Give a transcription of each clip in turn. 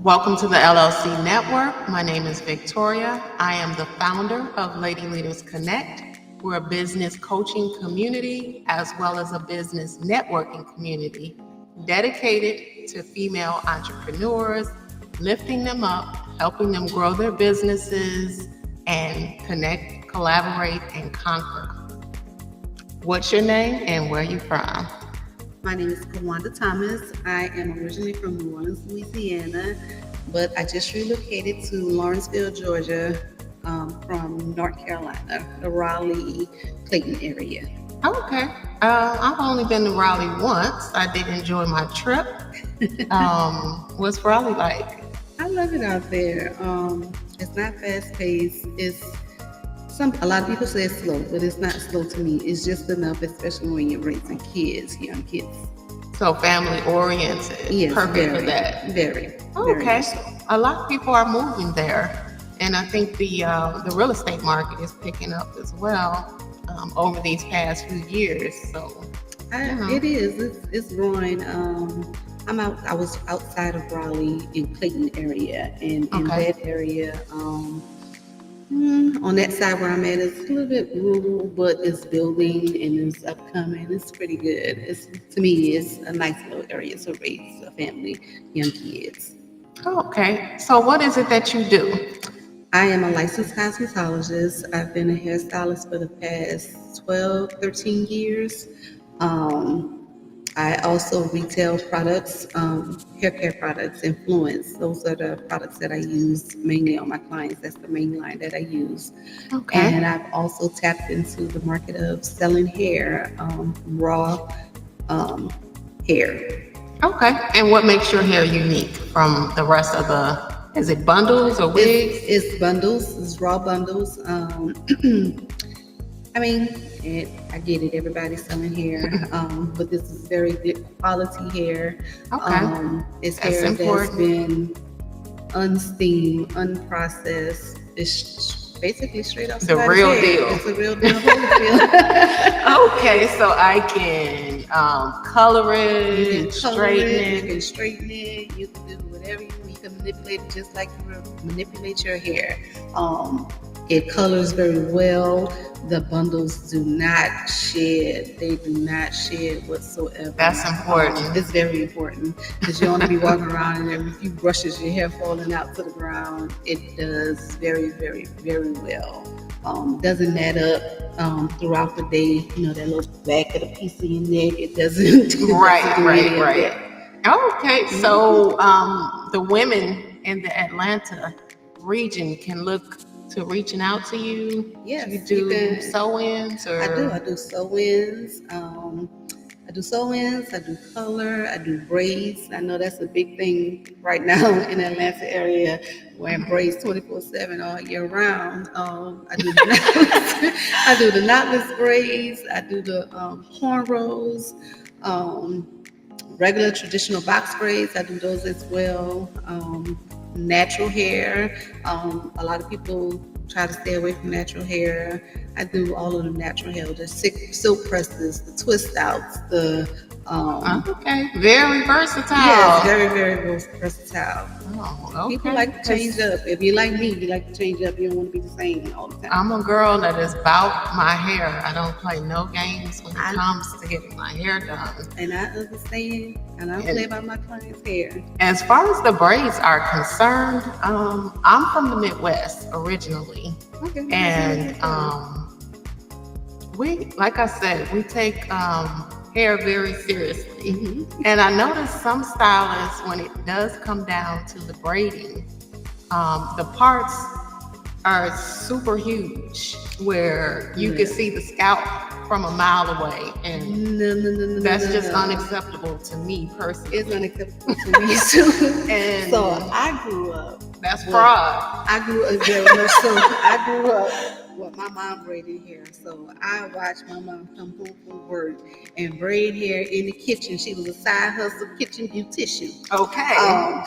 Welcome to the LLC Network. My name is Victoria. I am the founder of Lady Leaders Connect. We're a business coaching community as well as a business networking community dedicated to female entrepreneurs, lifting them up, helping them grow their businesses, and connect, collaborate, and conquer. What's your name and where are you from? My name is Kawanda Thomas. I am originally from New Orleans, Louisiana, but I just relocated to Lawrenceville, Georgia, from North Carolina, the Raleigh, Clayton area. Okay. I've only been to Raleigh once. I did enjoy my trip. What's Raleigh like? I love it out there. It's not fast paced. A lot of people say it's slow, but it's not slow to me. It's just enough, especially when you're raising kids, young kids. So family oriented. Yes, perfect for that. Very. Okay. So. A lot of people are moving there, and I think the real estate market is picking up as well over these past few years. So it is. It's growing. I was outside of Raleigh in Clayton area, and in that area. On that side where I'm at, it's a little bit rural, but it's building and it's upcoming. It's pretty good. To me, it's a nice little area to raise a family, young kids. Okay. So what is it that you do? I am a licensed cosmetologist. I've been a hairstylist for the past 12, 13 years. I also retail products, hair care products, Influence. Those are the products that I use mainly on my clients. That's the main line that I use. Okay. And I've also tapped into the market of selling hair, raw hair. Okay. And what makes your hair unique from the rest of is it bundles or wigs? It's bundles. It's raw bundles. I get it. Everybody's selling hair, but this is very good quality hair. Okay. It's hair that's been unsteamed, unprocessed. It's basically straight off the real hair. deal. It's a real deal. Okay, so I can color it, You can straighten it. You can do whatever you want. You can manipulate it just like you manipulate your hair. It colors very well. The bundles do not shed. They do not shed whatsoever. That's important. It's very important because you don't want to be walking around and every few brushes your hair falling out to the ground. It does very, very, very well. Doesn't mat up throughout the day. You know, that little back of the piece of your neck. It doesn't. Right. Okay, so the women in the Atlanta region can look to reaching out to you. Yes, you do sew-ins or I do sew-ins. I do color, I do braids. I know that's a big thing right now in the Atlanta area, wearing braids 24/7 all year round. I do the knotless braids. I do the cornrows, regular traditional box braids. I do those as well. Natural hair. A lot of people try to stay away from natural hair. I do all of the natural hair, the silk presses, the twist outs, okay, very versatile. Yes, very, very versatile. Oh, okay. People like to change up. If you're like me, you like to change up. You don't want to be the same all the time. I'm a girl that is about my hair. I don't play no games when it comes to getting my hair done. And I understand, and I don't play about my clients' hair. As far as the braids are concerned, I'm from the Midwest originally. Okay. And we, like I said, we take hair very seriously. Mm-hmm. And I noticed some stylists, when it does come down to the braiding, the parts are super huge where you can see the scalp from a mile away. And that's just unacceptable to me personally. It's unacceptable to me too. And so I grew up. That's fraud. I grew up very much so. I grew up with my mom braiding hair. So I watched my mom come home from work and braid hair in the kitchen. She was a side hustle kitchen beautician. Okay.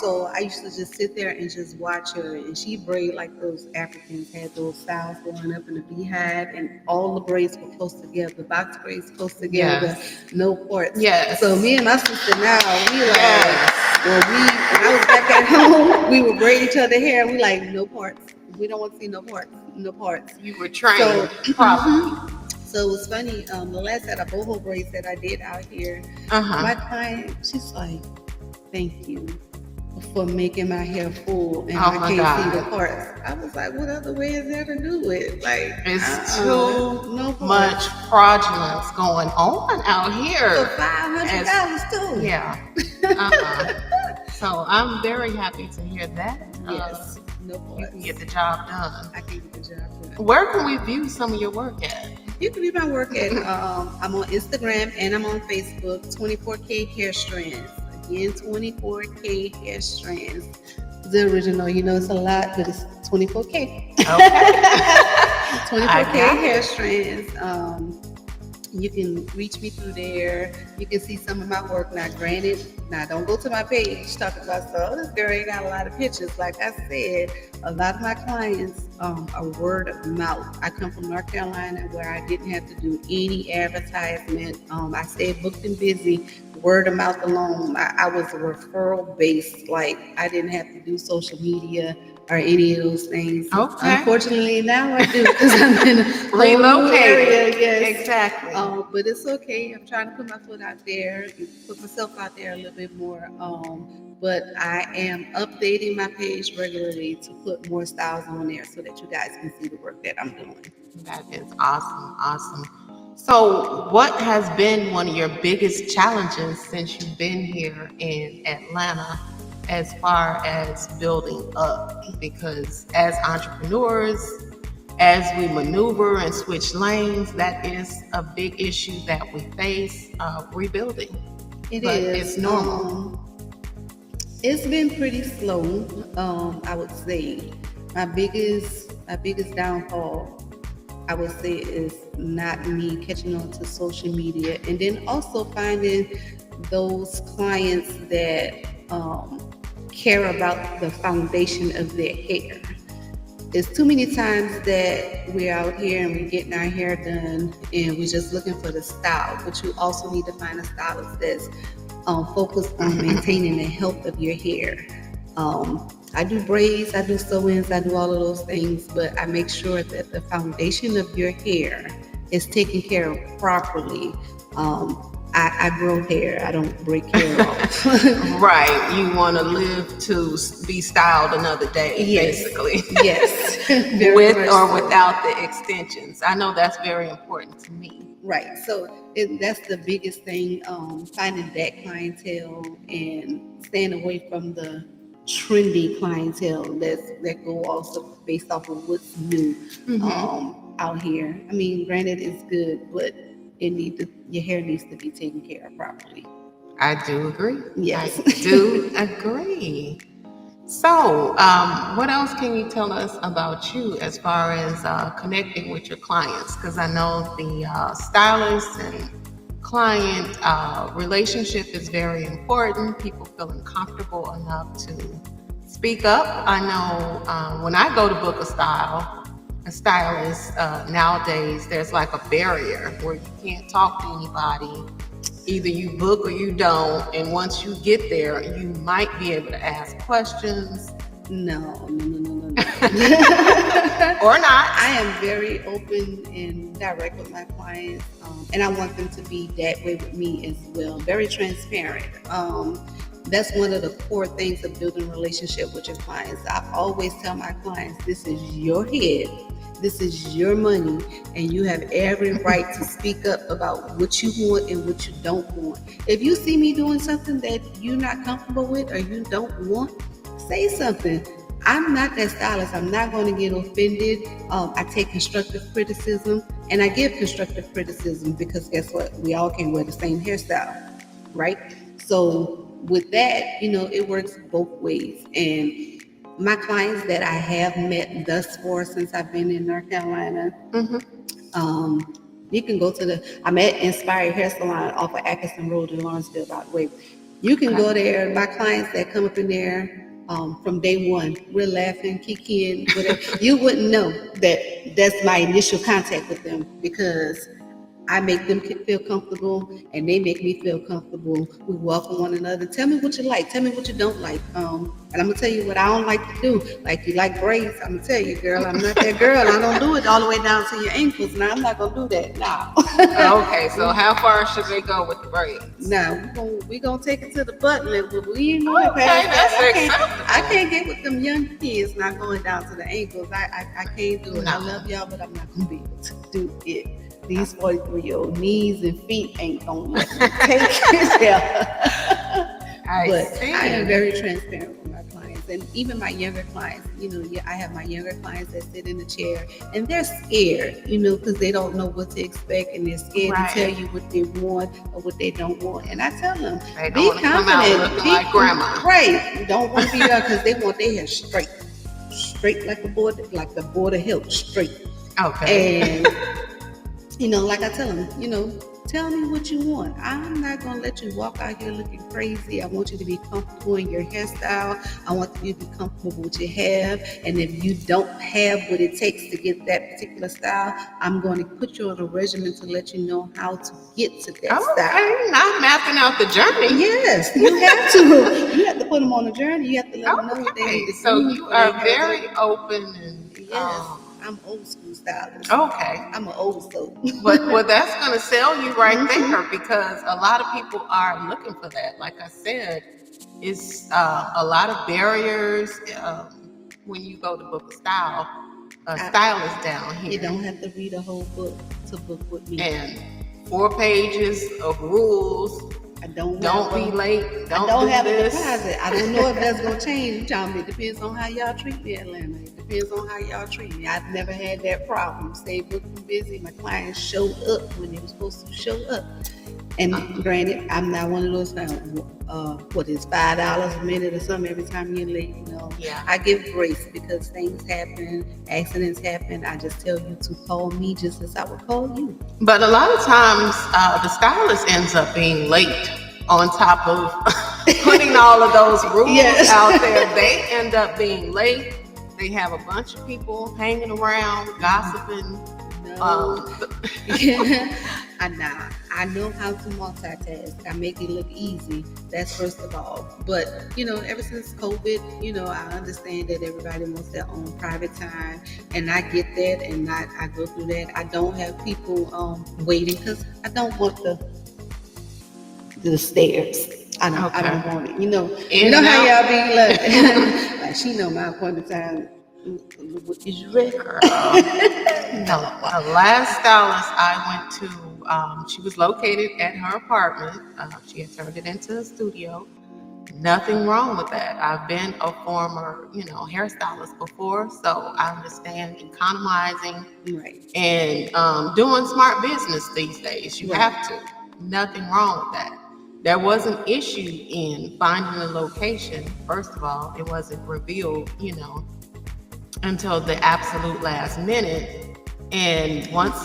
So I used to just sit there and just watch her, and she braid like those Africans had those styles going up in the beehive, and all the braids were close together, box braids close together, no parts. Yes. So me and my sister now, we like, Well, when I was back at home, we would braid each other hair. We like, no parts. We don't want to see no parts. No parts. You were trained properly. So it was funny. The last set of boho braids that I did out here, my client, she's like, "Thank you for making my hair full, and I can't see the parts." I was like, "What other way is there to do it? Like, it's too much fraudulence going on out here. For $500 too." Yeah. So I'm very happy to hear that. Yes. No parts. You can get the job done. I can get the job done. Where can we view some of your work at? You can view my work at, I'm on Instagram and I'm on Facebook, 24K Hair Strands. Again, 24K Hair Strands. The original, it's a lot, but it's 24K. Okay. 24K Hair Strands. You can reach me through there. You can see some of my work. Now, granted, don't go to my page talking about, this girl ain't got a lot of pictures. Like I said, a lot of my clients are word of mouth. I come from North Carolina where I didn't have to do any advertisement. I stayed booked and busy, word of mouth alone. I was a referral based. Like, I didn't have to do social media or any of those things. Okay. Unfortunately, now I do because I'm in a Relocating. area. Yes. Exactly. But it's okay. I'm trying to put my foot out there, put myself out there a little bit more. But I am updating my page regularly to put more styles on there so that you guys can see the work that I'm doing. That is awesome. Awesome. So what has been one of your biggest challenges since you've been here in Atlanta as far as building up? Because as entrepreneurs, as we maneuver and switch lanes, that is a big issue that we face, rebuilding. It but is. It's normal. It's been pretty slow. I would say my biggest downfall, I would say, is not me catching on to social media, and then also finding those clients that care about the foundation of their hair. It's too many times that we're out here and we're getting our hair done and we're just looking for the style, but you also need to find a stylist that's focused on maintaining the health of your hair. I do braids, I do sew-ins, I do all of those things, but I make sure that the foundation of your hair is taken care of properly. I grow hair. I don't break hair off. Right. You want to live to be styled another day, basically. Yes. With or without the extensions. I know that's very important to me. Right. So that's the biggest thing, finding that clientele and staying away from the trendy clientele that go also based off of what's new out here. I mean, granted, it's good, but your hair needs to be taken care of properly. I do agree. Yes. I do agree. So, what else can you tell us about you as far as connecting with your clients? Because I know the stylist and client relationship is very important. People feeling comfortable enough to speak up. I know when I go to book a stylist, nowadays there's like a barrier where you can't talk to anybody. Either you book or you don't, and once you get there, you might be able to ask questions. No. Or not. I am very open and direct with my clients, and I want them to be that way with me as well. Very transparent. That's one of the core things of building a relationship with your clients. I always tell my clients, this is your head, this is your money, and you have every right to speak up about what you want and what you don't want. If you see me doing something that you're not comfortable with or you don't want, say something. I'm not that stylist. I'm not going to get offended. I take constructive criticism, and I give constructive criticism because guess what? We all can't wear the same hairstyle, right? So with that, it works both ways. And my clients that I have met thus far since I've been in North Carolina, you can go to I'm at Inspired Hair Salon off of Atkinson Road in Lawrenceville, by the way. You can go there. My clients that come up in there from day one, we're laughing, kikiing, whatever. You wouldn't know that that's my initial contact with them because I make them feel comfortable, and they make me feel comfortable. We welcome one another. Tell me what you like. Tell me what you don't like. And I'm gonna tell you what I don't like to do. Like, you like braids? I'm gonna tell you, girl, I'm not that girl. I don't do it all the way down to your ankles. Now, I'm not gonna do that. Now. Okay, so how far should they go with the braids? Now we gonna take it to the butt level. We ain't going Okay, past that's that. acceptable. I can't get with them young kids not going down to the ankles. I can't do it. No. I love y'all, but I'm not gonna be able to do it. These 43-year-old knees and feet ain't gonna let me take it there. But I am very transparent with my clients, and even my younger clients. I have my younger clients that sit in the chair and they're scared, because they don't know what to expect, and they're scared to tell you what they want or what they don't want. And I tell them, they be don't confident. Come out looking like grandma. Right? You don't want to be there because they want their hair straight like the board of health, straight. Okay. And like I tell them, tell me what you want. I'm not going to let you walk out here looking crazy. I want you to be comfortable in your hairstyle. I want you to be comfortable with what you have. And if you don't have what it takes to get that particular style, I'm going to put you on a regimen to let you know how to get to that style. Okay, not mapping out the journey. Yes, you have to. You have to put them on a journey. You have to let them know what they need to do. So you are very open and yes. I'm old school stylist. Okay. I'm an old soul. Well, that's going to sell you right there, because a lot of people are looking for that. Like I said, it's a lot of barriers when you go to book a stylist down here. You don't have to read a whole book to book with me. And 4 pages of rules. Don't be late. Don't have this. a deposit. I don't know if that's gonna change. It depends on how y'all treat me, Atlanta. It depends on how y'all treat me. I've never had that problem. Stay booked and busy. My clients showed up when they were supposed to show up. And granted, I'm not one of those what is $5 a minute or something every time you're late. Yeah. I give grace because things happen, accidents happen. I just tell you to call me just as I would call you. But a lot of times, the stylist ends up being late on top of putting all of those rules out there. They end up being late. They have a bunch of people hanging around, gossiping. I know how to multitask. I make it look easy. That's first of all. But ever since COVID, I understand that everybody wants their own private time, and I get that, and I go through that. I don't have people waiting because I don't want the stairs. I don't want it. You know how y'all be like she know my appointment time. Is you ready? No. The last stylist I went to, she was located at her apartment. She had turned it into a studio. Nothing wrong with that. I've been a former, hairstylist before, so I understand economizing and doing smart business these days. You have to. Nothing wrong with that. There was an issue in finding a location. First of all, it wasn't revealed, until the absolute last minute. And once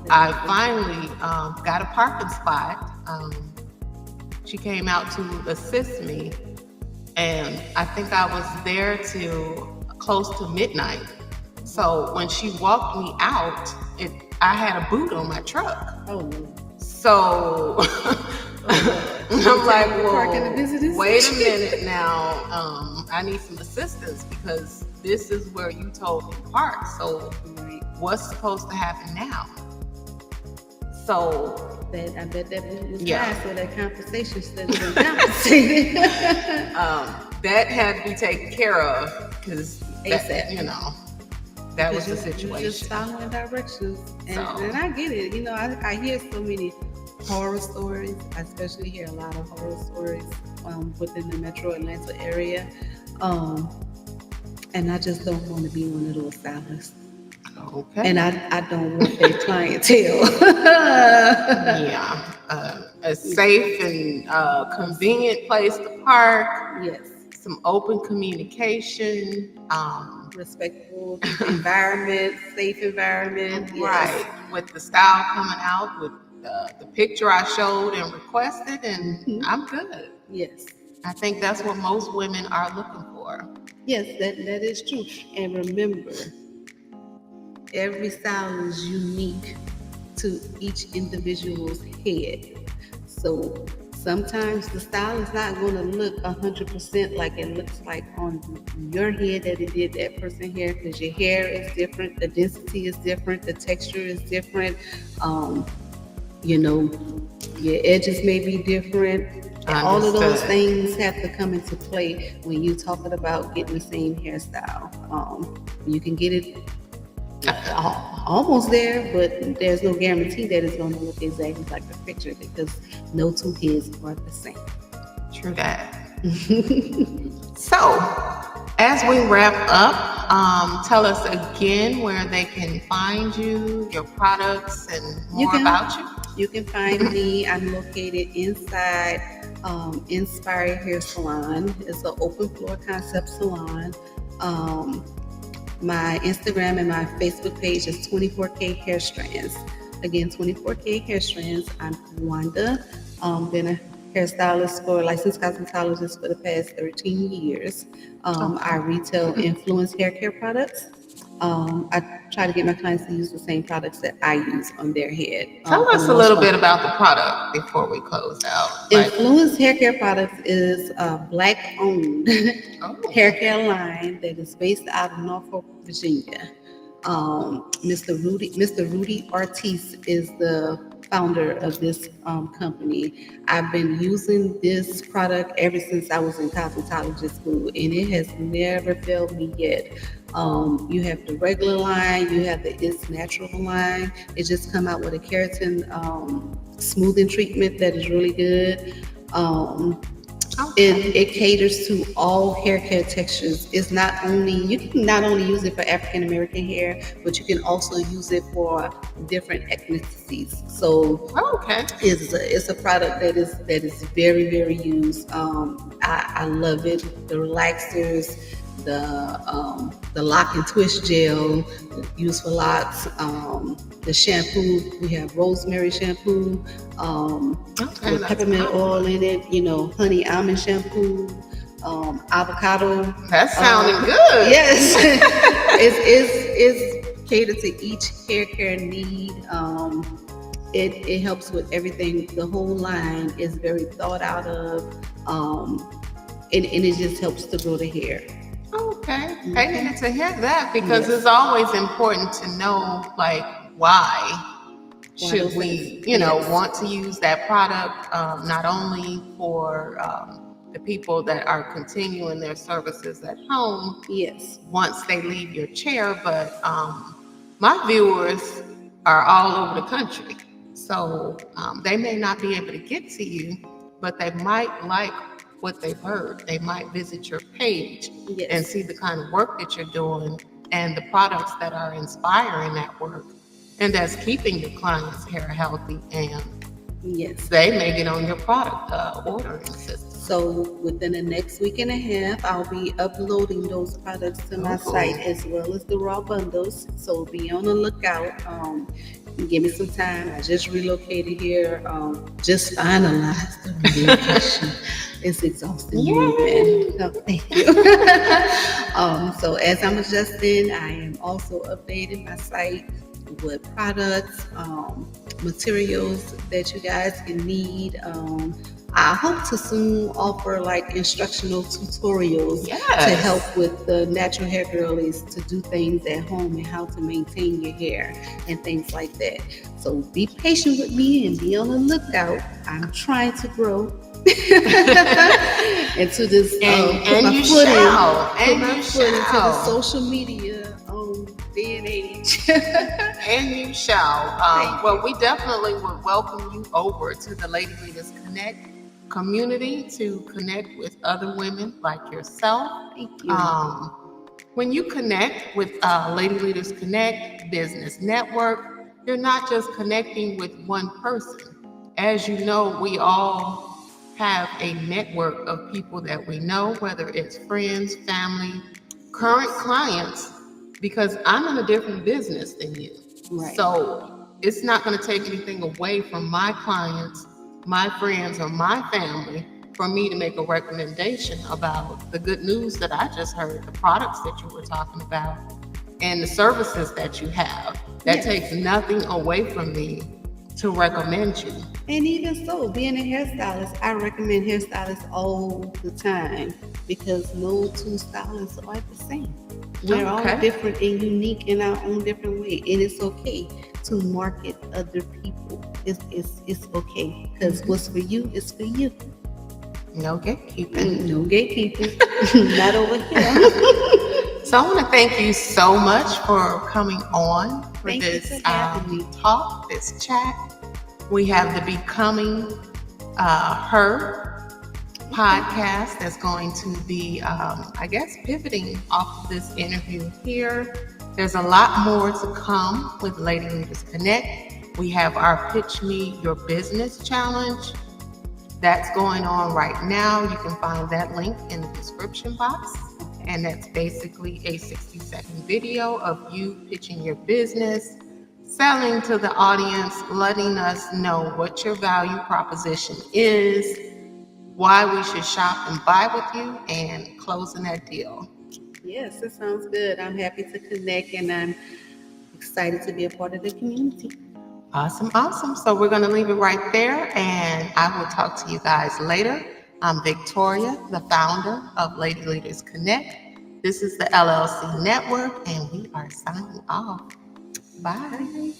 I finally got a parking spot, she came out to assist me, and I think I was there till close to midnight. So when she walked me out, I had a boot on my truck. Oh no. So I'm like, well, wait a minute now. I need some assistance because this is where you told me to park. So what's supposed to happen now? So I bet that was nice, so that conversation should have been compensated. That had to be taken care of because that was the situation. You're just following directions, and I get it. I hear so many horror stories. I especially hear a lot of horror stories within the metro Atlanta area, and I just don't want to be one of those stylists. Okay. And I don't want their clientele. A safe and convenient place to park. Yes. Some open communication. Respectful environment, safe environment. Right. Yes. With the style coming out, with the picture I showed and requested, and I'm good. Yes. I think that's what most women are looking for. Yes, that is true. And remember, every style is unique to each individual's head. So sometimes the style is not going to look 100% like it looks like on your head that it did that person's hair, because your hair is different, the density is different, the texture is different. You know, your edges may be different. All of those things have to come into play when you're talking about getting the same hairstyle. You can get it almost there, but there's no guarantee that it's going to look exactly like the picture, because no two heads are the same. True that. So, as we wrap up, tell us again where they can find you, your products, and more about you. You can find me. I'm located inside Inspired Hair Salon. It's an open floor concept salon. My Instagram and my Facebook page is 24K Hair Strands. Again, 24K Hair Strands. I'm Wanda. Been a hairstylist for licensed cosmetologist for the past 13 years. I retail influence hair care products. I try to get my clients to use the same products that I use on their head. Tell us a little bit about the product before we close out. Influence Hair Care Products is a Black-owned hair care line that is based out of Norfolk, Virginia. Mr. Rudy Ortiz is the founder of this company. I've been using this product ever since I was in cosmetology school, and it has never failed me yet. You have the regular line, you have the It's Natural line. It just come out with a keratin smoothing treatment that is really good. It caters to all hair care textures. You can not only use it for African American hair, but you can also use it for different ethnicities. So it's a product that is very, very used. I love it. The relaxers, the lock and twist gel used for locks, the shampoo. We have rosemary shampoo with peppermint oil in it, honey almond shampoo, avocado. That's sounding good. Yes. it's catered to each hair care need. It helps with everything. The whole line is very thought out of, and it just helps to grow the hair. Okay, I needed to hear that, because it's always important to know, like, why should we, want to use that product, not only for the people that are continuing their services at home once they leave your chair, but my viewers are all over the country. So they may not be able to get to you, but they might like what they've heard. They might visit your page and see the kind of work that you're doing and the products that are inspiring that work and that's keeping your clients' hair healthy, and they may get on your product ordering system. So within the next week and a half, I'll be uploading those products to my site, as well as the raw bundles. So be on the lookout. Give me some time. I just relocated here. Just finalized the relocation. It's exhausting. No, thank you. So as I'm adjusting, I am also updating my site with products, materials that you guys can need. I hope to soon offer like instructional tutorials to help with the natural hair girlies to do things at home and how to maintain your hair and things like that. So be patient with me and be on the lookout. I'm trying to grow into this and you shall into the social media day and age. And you shall. Well, we definitely would welcome you over to the Lady Leaders Connect community to connect with other women like yourself. Thank you. When you connect with Lady Leaders Connect Business Network, you're not just connecting with one person. As you know, we all have a network of people that we know, whether it's friends, family, current clients, because I'm in a different business than you. Right. So it's not going to take anything away from my clients, my friends, or my family for me to make a recommendation about the good news that I just heard, the products that you were talking about, and the services that you have. That Yes. takes nothing away from me to recommend you. And even so, being a hairstylist, I recommend hairstylists all the time because no two stylists are the same. We're all Okay. different and unique in our own different way, and it's okay to market other people. It's okay because what's for you is for you. No gatekeeping. No gatekeeping, not over here. So I want to thank you so much for coming on for Thank you this for having me. talk, this chat. We have the Becoming Her podcast that's going to be, I guess, pivoting off of this interview here. There's a lot more to come with Lady Leaders Connect. We have our Pitch Me Your Business Challenge that's going on right now. You can find that link in the description box. And that's basically a 60-second video of you pitching your business, selling to the audience, letting us know what your value proposition is, why we should shop and buy with you, and closing that deal. Yes, it sounds good. I'm happy to connect and I'm excited to be a part of the community. Awesome, awesome. So we're going to leave it right there, and I will talk to you guys later. I'm Victoria, the founder of Lady Leaders Connect. This is the LLC Network, and we are signing off. Bye.